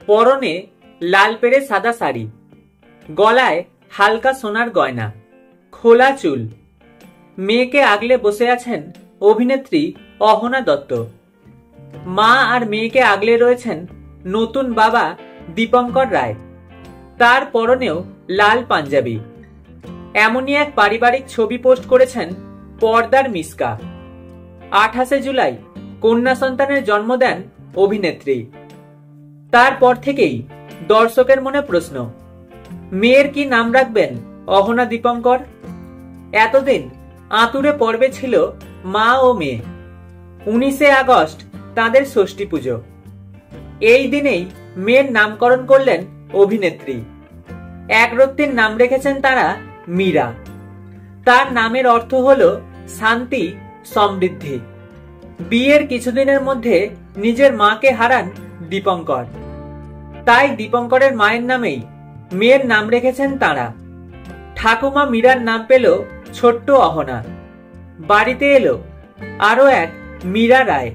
পরনে লাল পেরে সাদা শাড়ি, গলায় হালকা সোনার গয়না, খোলা চুল। মেয়েকে আগলে বসে আছেন অভিনেত্রী অহনা দত্ত। মা আর মেয়েকে আগলে রয়েছেন নতুন বাবা দীপঙ্কর রায়। তার পরনেও লাল পাঞ্জাবি। এমনই এক পারিবারিক ছবি পোস্ট করেছেন পর্দার মিসকা। 28 জুলাই কন্যা সন্তানের জন্ম দেন অভিনেত্রী। তারপর থেকেই দর্শকের মনে প্রশ্ন, মেয়ের কি নাম রাখবেন অহনা দীপঙ্কর? এতদিন আতুরে পর্বে ছিল মা ও মেয়ে। 19 আগস্ট তাদের ষষ্ঠী পুজো। এই দিনেই মেয়ের নামকরণ করলেন অভিনেত্রী। একরত্তির নাম রেখেছেন তারা মীরা। তার নামের অর্থ হল শান্তি, সমৃদ্ধি। বিয়ের কিছুদিনের মধ্যে নিজের মাকে হারান দীপঙ্কর। তাই দীপঙ্করের মায়ের নামেই মেয়ের নাম রেখেছেন তারা। ঠাকুমা মীরার নাম পেল ছোট্ট অহনা। বাড়িতে এলো আরো এক মীরা রায়।